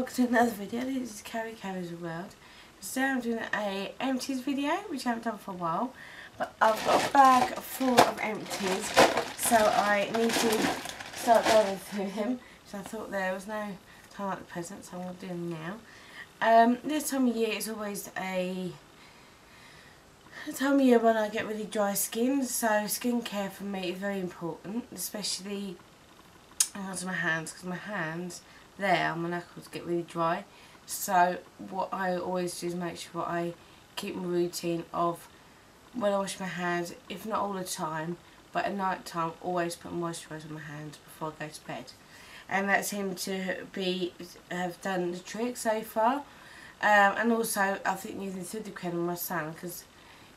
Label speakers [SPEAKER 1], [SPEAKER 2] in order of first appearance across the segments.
[SPEAKER 1] welcome to another video. This is Carrie's World. Today I'm doing a empties video, which I haven't done for a while, but I've got a bag full of empties, so I need to start going through them. So I thought there was no time like the present, so I'm going to do them now. This time of year is always a time of year when I get really dry skin, so skincare for me is very important, especially onto my hands, because my hands there, my knuckles get really dry. So what I always do is make sure I keep my routine of when I wash my hands, if not all the time, but at night time, always put moisturiser on my hands before I go to bed. And that seemed to have done the trick so far. And also I think using Skincare on my son, because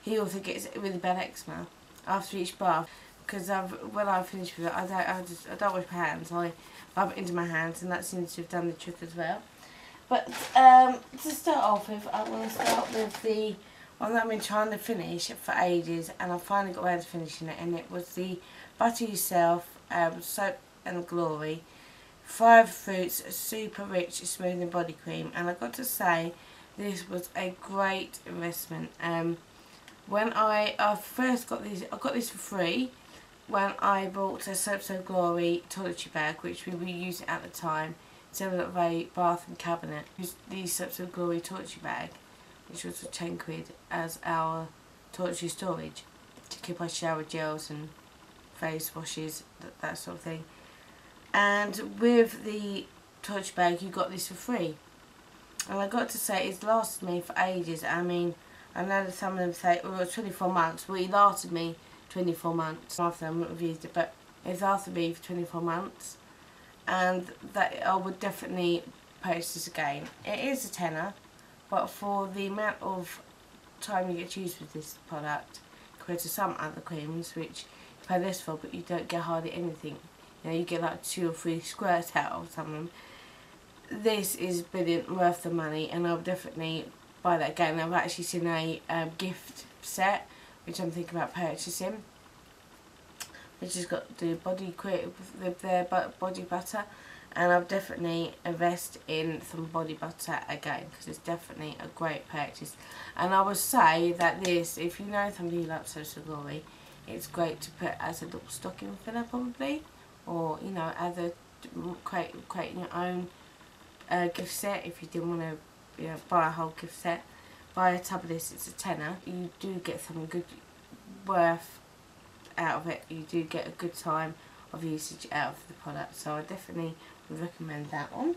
[SPEAKER 1] he also gets really bad eczema after each bath. Because when I finish with it, I don't wash my hands. I rub it into my hands, and that seems to have done the trick as well. But to start off with, I want to start with the one that I've been trying to finish for ages, and I finally got around to finishing it. And it was the Butter Yourself Soap and Glory 5 Fruits Super Rich Smoothing Body Cream. And I've got to say, this was a great investment. When I first got this, I got this for free when I bought a Soap So Glory toiletry bag, which we were using at the time, instead of a bath and cabinet. Used the Soap So Glory toiletry bag, which was for £10 as our toiletry storage, to keep our shower gels and face washes, that sort of thing. And with the toiletry bag, you got this for free. And I got to say, it's lasted me for ages. I mean, I know that some of them say, well, it was 24 months. Well, it lasted me 24 months. After I wouldn't have used it, but it's lasted me for 24 months. And that I would definitely purchase this again. It is a tenner, but for the amount of time you get to use with this product, compared to some other creams, which you pay less for, but you don't get hardly anything. You know, you get like 2 or 3 squirts out of some of them. This is brilliant, worth the money, and I'll definitely buy that again. I've actually seen a gift set, which I'm thinking about purchasing, which has got the body butter, and I'll definitely invest in some body butter again, because it's definitely a great purchase. And I would say that this, if you know somebody who likes Soap So Glory, it's great to put as a little stocking filler probably, or you know, as a creating your own gift set. If you didn't want to buy a whole gift set, buy a tub of this. It's a tenner. You do get something good worth out of it. You do get a good time of usage out of the product, so I definitely would recommend that one.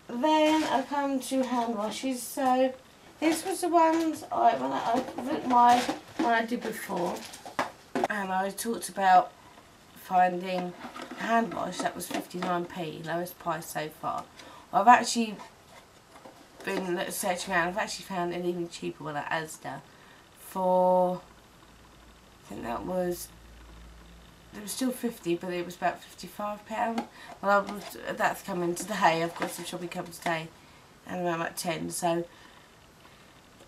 [SPEAKER 1] Then I come to hand washes. So this was the ones when I did before, and I talked about finding a hand wash that was 59p, lowest price so far. Well, I've actually been searching around. I've actually found an even cheaper one at Asda for, I think that was, it was still 50, but it was about £55. Well, that's coming today. I've got some shopping coming today, and around about 10. So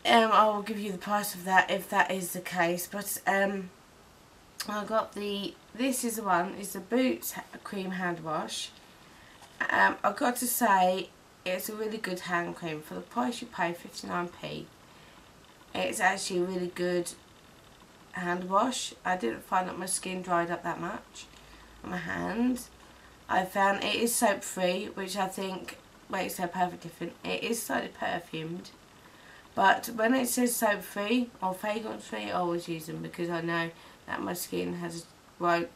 [SPEAKER 1] I will give you the price of that if that is the case. But I got this is the one. It's the Boots Cream Hand Wash. I've got to say, it's a really good hand cream for the price you pay, 59p. It's actually a really good hand wash. I didn't find that my skin dried up that much on my hands. I found it is soap free, which I think makes it perfectly different. It is slightly perfumed, but when it says soap free or fragrance free, I always use them, because I know that my skin won't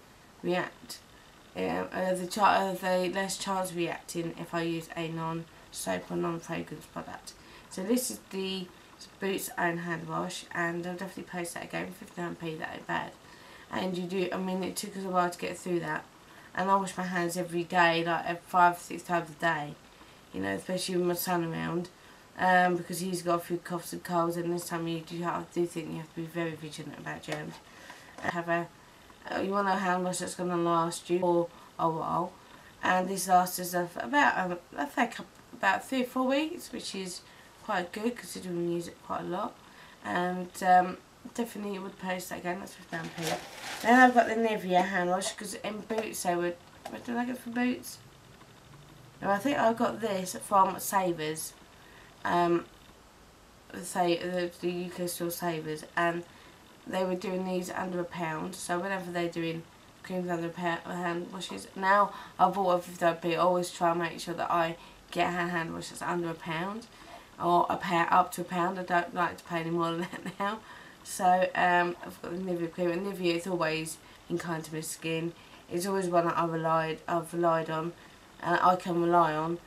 [SPEAKER 1] react. The less chance of reacting if I use a non-soap or non-fragrance product. So this is the Boots Own Hand Wash, and I'll definitely post that again. 59p, that ain't bad. And you do, I mean, it took us a while to get through that. And I wash my hands every day, like 5 or 6 times a day. You know, especially with my son around, because he's got a few coughs and colds, and this time I do think you have to be very vigilant about germs. You want a hand wash that's going to last you for a while, and this lasts us about about 3 or 4 weeks, which is quite good considering we use it quite a lot. And definitely would post that again. That's 15p. Then I've got the Nivea hand wash, because in Boots they would, what did I get for Boots? And I think I got this from Savers. The UK store Savers, and they were doing these under £1. So whenever they're doing creams under hand washes, now I bought a 50p. I always try and make sure that I get a hand wash that's under £1 or up to £1. I don't like to pay any more than that now. So I've got the Nivea cream, and Nivea is always in kind to my skin. It's always one that I've relied on, and I can rely on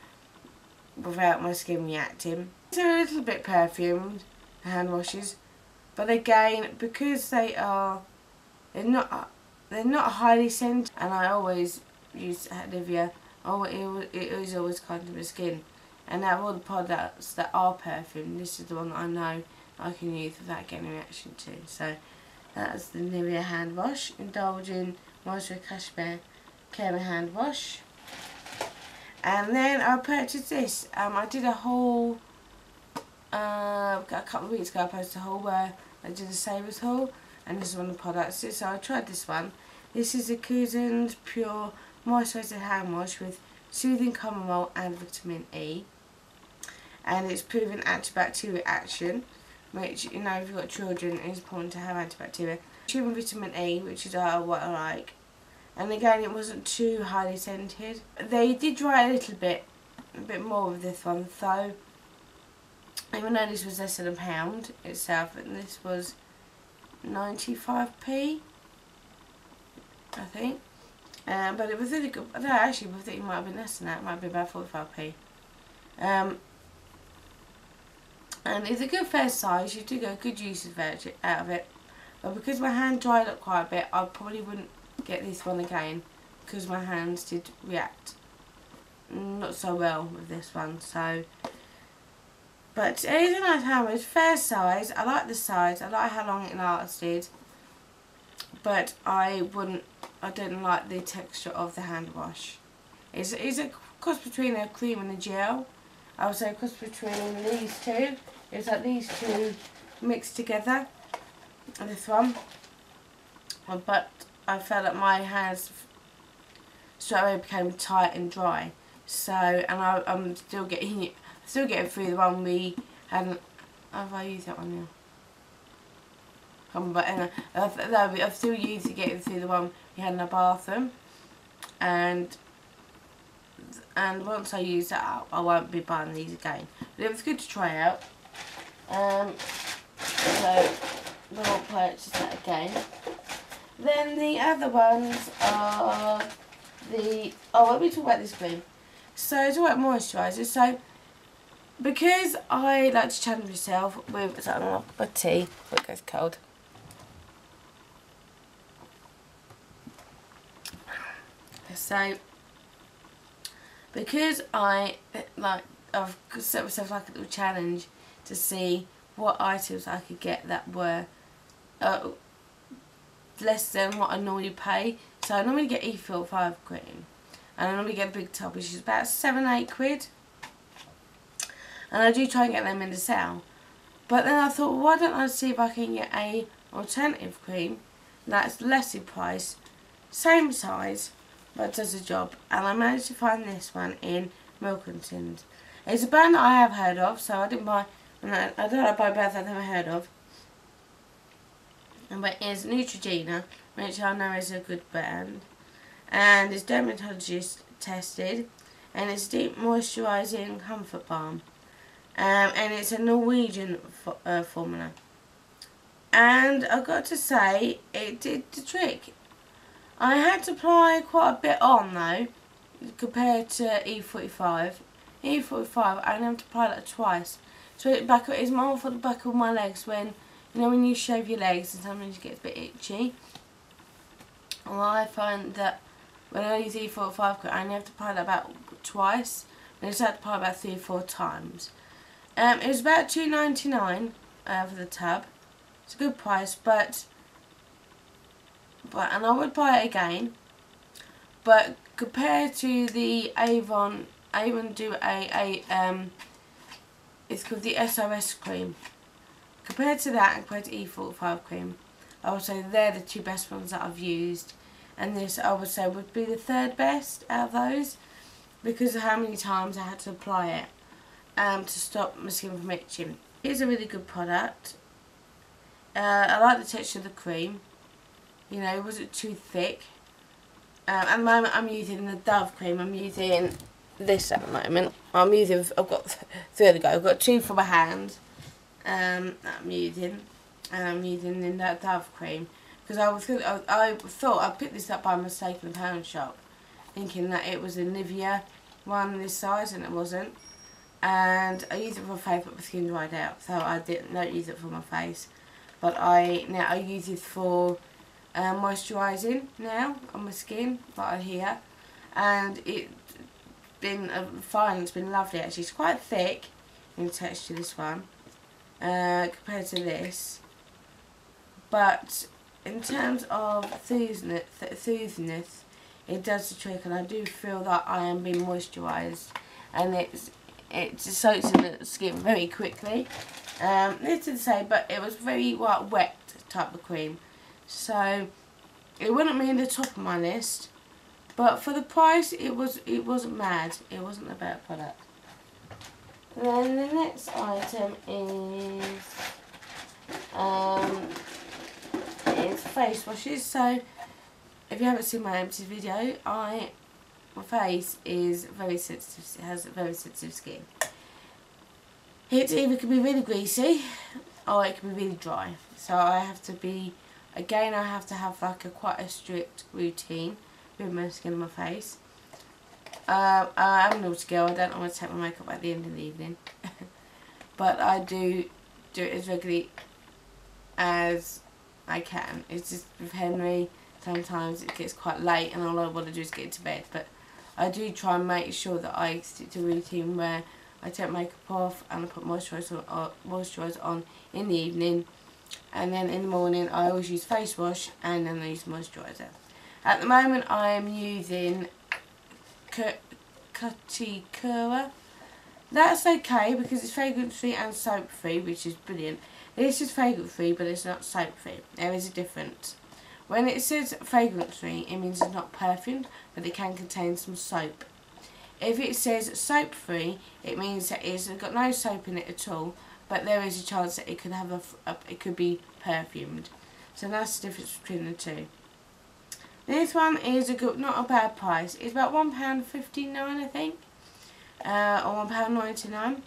[SPEAKER 1] without my skin reacting. They're a little bit perfumed, hand washes, but again, because they're not highly scented, and I always use Nivea. It is always kind to my skin, and out of all the products that are perfumed, this is the one that I know I can use without getting a reaction to. So that's the Nivea hand wash. Indulge in Moisture Cashmere Creme hand wash. And then I purchased this. I did a haul a couple of weeks ago. I posted a haul where I did a Savers haul, and this is one of the products. So I tried this one. This is a Cousins Pure Moisturising Hand Wash with Soothing Chamomile and Vitamin E. And it's proven antibacterial action, which, you know, if you've got children, it's important to have antibacterial. Human vitamin E, which is what I like. And again, it wasn't too highly scented. They did dry a bit more with this one, though. Even though this was less than £1 itself, and this was 95p, I think. But it was really good. No, actually, I think it might have been less than that. It might have been about 45p. And it's a good first size. You do get good usage out of it. But because my hand dried up quite a bit, I probably wouldn't get this one again, because my hands did react not so well with this one. So, but it is a nice hand wash, fair size. I like the size. I like how long it lasted. But I didn't like the texture of the hand wash. It's a cross between a cream and a gel. I would say a cross between these two. It's like these two mixed together. This one. But I felt that my hands straight away became tight and dry. So, and I'm still getting through the one we hadn't. Have I used that one now? But anyway, I've still used to get through the one we had in the bathroom, and once I use that, I won't be buying these again. But it was good to try out. So I won't purchase that again. Then the other ones are let me talk about this cream. So talk about moisturiser. So because I like to challenge myself with something like a tea, it goes cold. So because I've set myself like a little challenge to see what items I could get that were less than what I normally pay. So I normally get E45 cream, and I normally get a big tub, which is about £7-8. And I do try and get them in the sale. But then I thought, well, why don't I see if I can get a alternative cream that's less in price, same size, but does the job. And I managed to find this one in Milkingtons. It's a brand that I have heard of, so I didn't buy. I don't like buy brands I've never heard of. But it's Neutrogena, which I know is a good brand, and it's dermatologist tested, and it's deep moisturising comfort balm, and it's a Norwegian formula. And I've got to say, it did the trick. I had to apply quite a bit on though, compared to E45. E45, I only have to apply that twice. So it's more for the back of my legs, when, you know, when you shave your legs and sometimes it gets a bit itchy. Well, I find that when I use E45 cream, I only have to apply that about twice. And I just have to apply about 3 or 4 times. It was about £2.99 for the tub. It's a good price, and I would buy it again. But compared to the Avon do it's called the SOS cream. Compared to that and compared to E45 cream, I would say they're the 2 best ones that I've used. And this, I would say, would be the 3rd best out of those. because of how many times I had to apply it to stop my skin from itching. It's a really good product. I like the texture of the cream. You know, it wasn't too thick. At the moment I'm using the Dove cream. I'm using this at the moment. I've got 3 of the go. I've got 2 for my hand that I'm using. And I'm using the Dove cream. Because I thought I picked this up by mistake in the pound shop. Thinking that it was a Nivea one this size, and it wasn't. And I used it for my face, but my skin dried out. So I don't use it for my face. But I use it for moisturising now on my skin, right here, and it's been fine. It's been lovely actually. It's quite thick in texture, this one, compared to this, but in terms of soothingness, it does the trick, and I do feel that I am being moisturised, and it just soaks in the skin very quickly. It's to say, but it was very wet type of cream. So it wouldn't be in the top of my list, but for the price, it wasn't mad. It wasn't a bad product. Then the next item is face washes. So if you haven't seen my Empties video, my face is very sensitive. It has very sensitive skin. It either can be really greasy or it can be really dry. So I have to be. Again, I have to have like quite a strict routine with my skin and my face. I'm an naughty girl. I don't always take my makeup at the end of the evening. But I do it as regularly as I can. It's just with Henry, sometimes it gets quite late and all I want to do is get into bed. But I do try and make sure that I stick to a routine where I take makeup off and I put moisturiser on in the evening. And then in the morning I always use face wash and then I use moisturiser. At the moment I am using Katikura. That's okay because it's fragrance free and soap free, which is brilliant. This is fragrance free but it's not soap free. There is a difference. When it says fragrance free, it means it's not perfumed, but it can contain some soap. If it says soap free, it means that it's got no soap in it at all, but there is a chance that it could have it could be perfumed. So that's the difference between the two. This one is not a bad price. It's about £1.59, I think, or £1.99.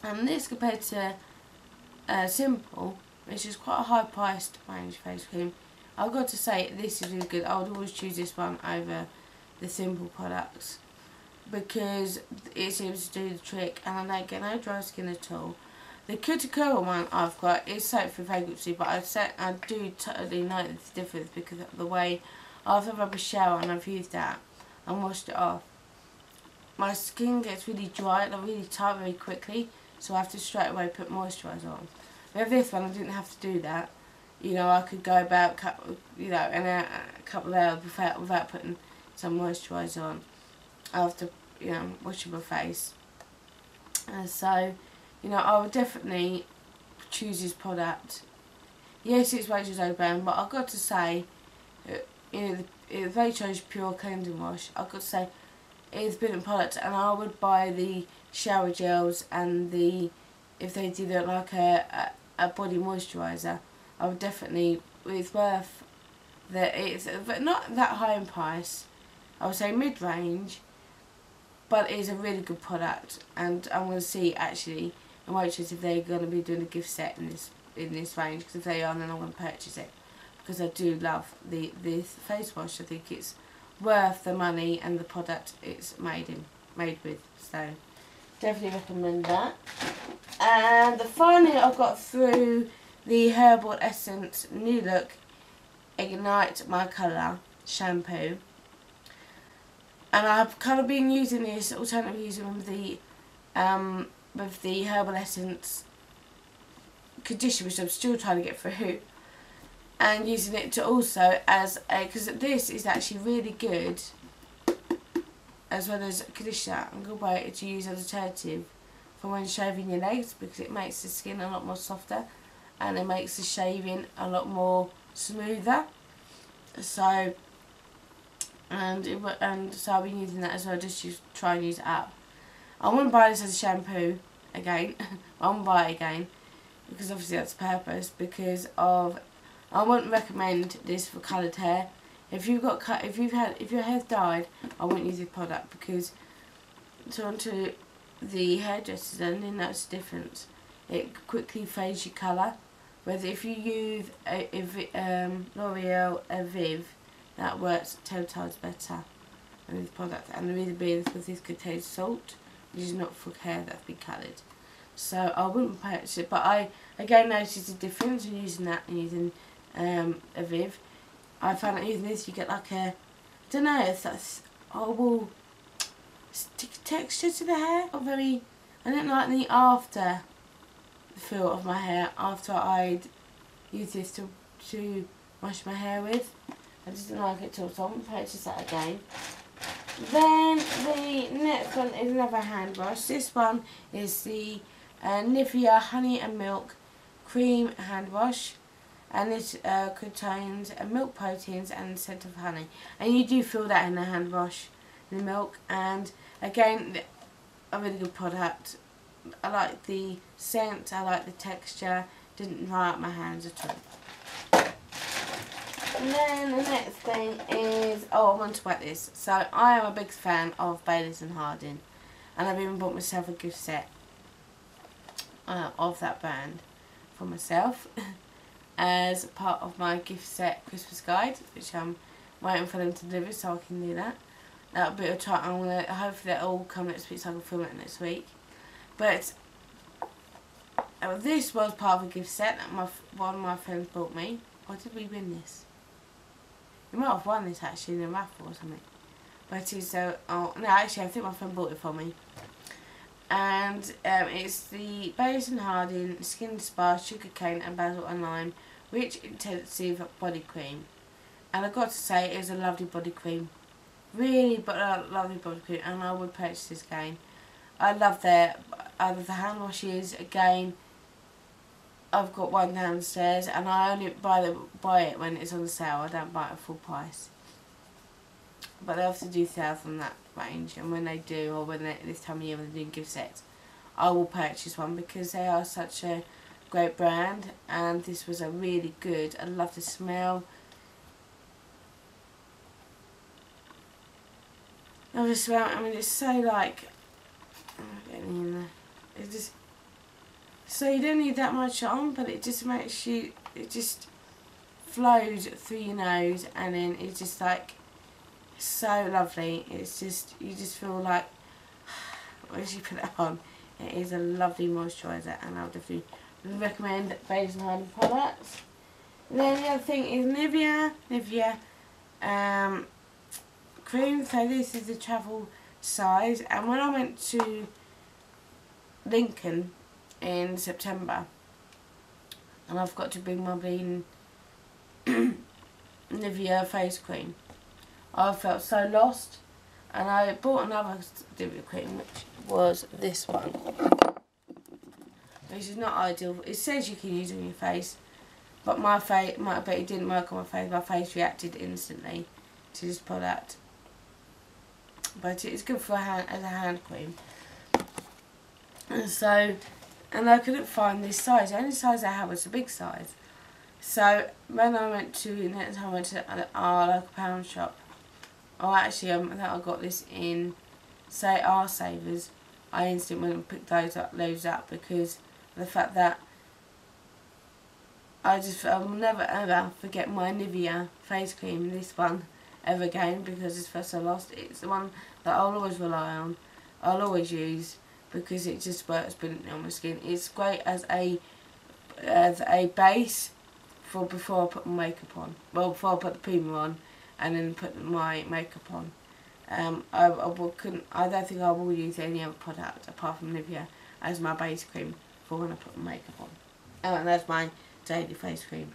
[SPEAKER 1] And this compared to Simple, which is quite a high priced range face cream, I've got to say this is really good. I would always choose this one over the Simple products because it seems to do the trick, and I don't get no dry skin at all. The Katikura one I've got is soap for fragrancy, but I do totally notice the difference because of the way after I've had a shower and I've used that and washed it off, my skin gets really dry and really tight very quickly, so I have to straight away put moisturiser on. With this one I didn't have to do that. You know, I could go about a couple of hours without putting some moisturiser on after washing my face. So I would definitely choose this product. Yes, it's Rachel's brand, but I've got to say, the Rachel's Pure Cleansing Wash, I've got to say, it's a brilliant product, and I would buy the shower gels and if they did it like a body moisturiser, I would definitely, it's worth it's not that high in price. I would say mid-range, but it is a really good product, and I'm going to see actually in Waitrose if they're going to be doing a gift set in this range, because if they are, then I'm going to purchase it because I do love this face wash. I think it's worth the money and the product it's made with, so definitely recommend that. And finally I've got through the Herbal Essence New Look Ignite My Colour shampoo, and I've kind of been using this alternative using with the Herbal Essence conditioner, which I'm still trying to get through, and using it to also as a, because this is actually really good as well as conditioner, and a good way to use as an alternative for when shaving your legs, because it makes the skin a lot more softer and it makes the shaving a lot more smoother. So and so I've been using that as well, just to try and use it up. I wouldn't buy this as a shampoo again. I wouldn't buy it again because obviously that's the purpose. Because of, I wouldn't recommend this for coloured hair. If your hair's dyed, I wouldn't use this product because onto the hairdressers and then that's the difference. It quickly fades your colour. Whereas if you use L'Oreal Viv, that works 10 times better than this product. And the reason being is because this contains salt, which is not for hair that's been coloured. So I wouldn't purchase it, but I again noticed the difference in using that and using a Viv. I found that using this you get like a, I don't know, it's that horrible texture to the hair, or very, I don't like the after feel of my hair after I'd use this to wash my hair with. I just didn't like it at all, so I won't purchase that again. Then the next one is another hand wash. This one is the Nivea Honey and Milk Cream Hand Wash, and it contains milk proteins and scent of honey. And you do feel that in the hand wash, the milk. And again, a really good product. I like the scent, I like the texture, didn't dry out my hands at all. And then the next thing is, I want to talk about this. So I am a big fan of Baileys and Harding, and I've even bought myself a gift set of that brand for myself as part of my gift set Christmas guide, which I'm waiting for them to deliver so I can do that. That'll be a try. I'm gonna hopefully that'll all come next week so I can film it next week. But this was part of a gift set that one of my friends bought me. Or did we win this? We might have won this actually in a raffle or something. But it's no, actually I think my friend bought it for me. And it's the Baileys and Harding Skin Spa Sugarcane and Basil and Lime Rich Intensive Body Cream. And I've got to say, it is a lovely body cream. Really, but a lovely body cream, and I would purchase this again. I love the hand washes. Again, I've got one downstairs, and I only buy it when it's on sale. I don't buy it at full price. But they also do sales on that range, and when they do, or when this time of year when they're doing gift sets, I will purchase one because they are such a great brand. And this was a really good. I love the smell. I love the smell. I mean, it's so like. Getting in there. It just, so you don't need that much on, but it just makes you, it just flows through your nose, and then it's just like so lovely. It's just, you just feel like once you put it on, it is a lovely moisturiser, and I would definitely recommend Baileys and Harding products. And then the other thing is Nivea cream. So this is the travel size, and when I went to Lincoln in September and I've got to bring my Nivea face cream, I felt so lost, and I bought another Nivea cream, which was this one, which is not ideal. It says you can use it on your face, but my face, but it didn't work on my face. My face reacted instantly to this product. But it's good for as a hand cream. And so, and I couldn't find this size. The only size I had was a big size. So when I went to our local pound shop, I think I got this in, say, our Savers. I instantly went and picked those up because of the fact that I'll never ever forget my Nivea face cream, this one, ever again, because it's first I lost. It's the one that I'll always rely on, I'll always use, because it just works brilliantly on my skin. It's great as a base for before I put my makeup on. Well, before I put the primer on and then put my makeup on. I don't think I will use any other product apart from Nivea as my base cream for when I put my makeup on. And that's my daily face cream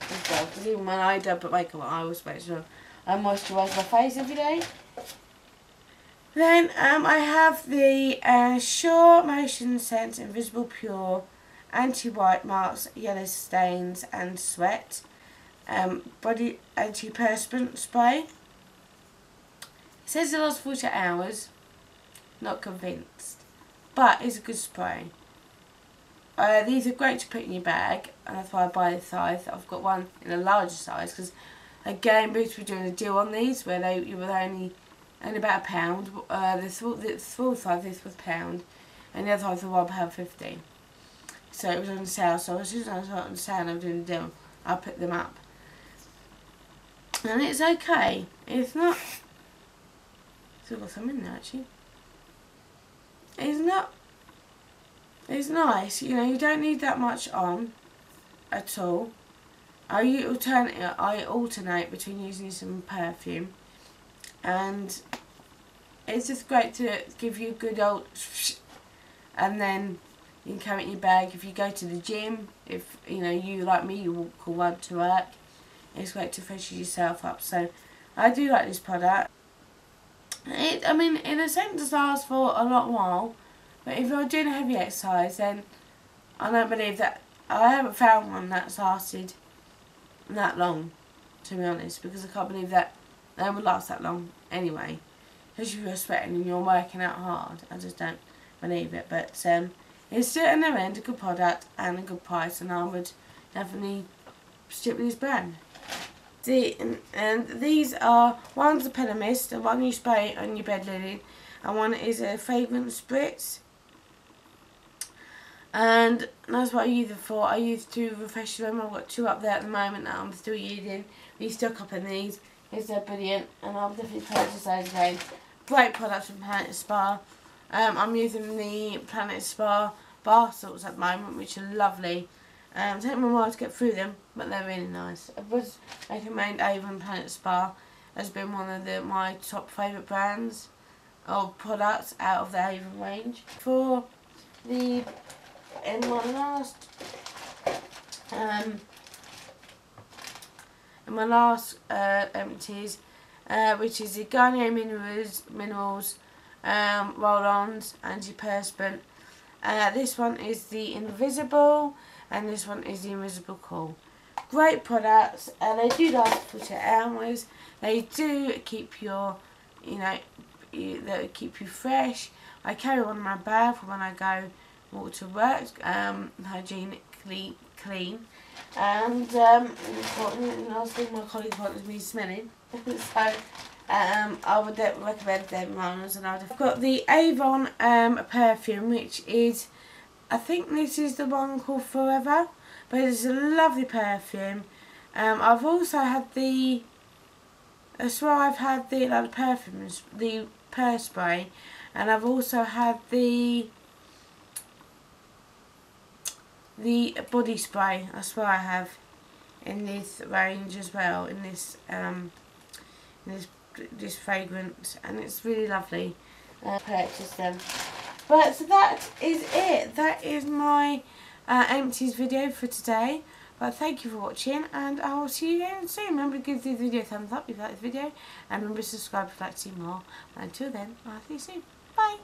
[SPEAKER 1] as well, because even when I don't put makeup on, I always make sure I moisturise my face every day. Then I have the Sure Motion Sense Invisible Pure Anti-White Marks, Yellow Stains and Sweat Body Antiperspirant Spray. It says it lasts 48 hours. Not convinced. But it's a good spray. These are great to put in your bag, and that's why I buy this size. I've got one in a larger size because, again, Boots were doing a deal on these where you were only about £1. The small size, this was £1, and the other size was £1.50. So it was on sale. So as soon as I was on sale and I was doing a deal, I put them up, and it's okay. It's not. Still got some in there actually. It's not. It's nice, you know, you don't need that much on at all. I alternate between using some perfume, and it's just great to give you a good old and then you can carry it in your bag. If you go to the gym, if you know, you like me, you walk or run to work, it's great to freshen yourself up. So I do like this product. I mean, in a sense, it lasts for a long while. But if you're doing a heavy exercise, then I don't believe that. I haven't found one that's lasted that long, to be honest, because I can't believe that they would last that long anyway. Especially if you're sweating and you're working out hard. I just don't believe it. But it's still in their end a good product and a good price, and I would definitely stick with this brand. And these are, one's a pillow mist, and one you spray on your bed linen, and one is a fragrance spritz. And that's what I use it for. I use to refresh the room. I've got 2 up there at the moment that I'm still using. We stock up in these. They're brilliant, and I'll definitely purchase those again. Great products from Planet Spa. I'm using the Planet Spa bar salts at the moment, which are lovely. Take me a while to get through them, but they're really nice. I would recommend Avon Planet Spa has been one of my top favourite brands or products out of the Avon range. For the in my last empties, which is the Garnier Minerals Roll-Ons Antiperspirant. This one is the Invisible, and this one is the Invisible Cool. Great products. They do last for 2 hours. They do keep your, they keep you fresh. I carry one in my bag for when I go walk to work, hygienically clean, and last thing my colleague wanted me smelling. So I would recommend them ones. And I've got the Avon perfume, which is, I think this is the one called Forever, but it's a lovely perfume. I've also had the, that's why I've had the perfumes, the per spray, and I've also had the body spray. That's what I have in this range as well, in this this fragrance, and it's really lovely. Purchase them. But so that is it. That is my empties video for today. But thank you for watching, and I will see you again soon. Remember to give this video a thumbs up if you like this video, and remember to subscribe if you'd like to see more. But until then, I'll see you soon. Bye.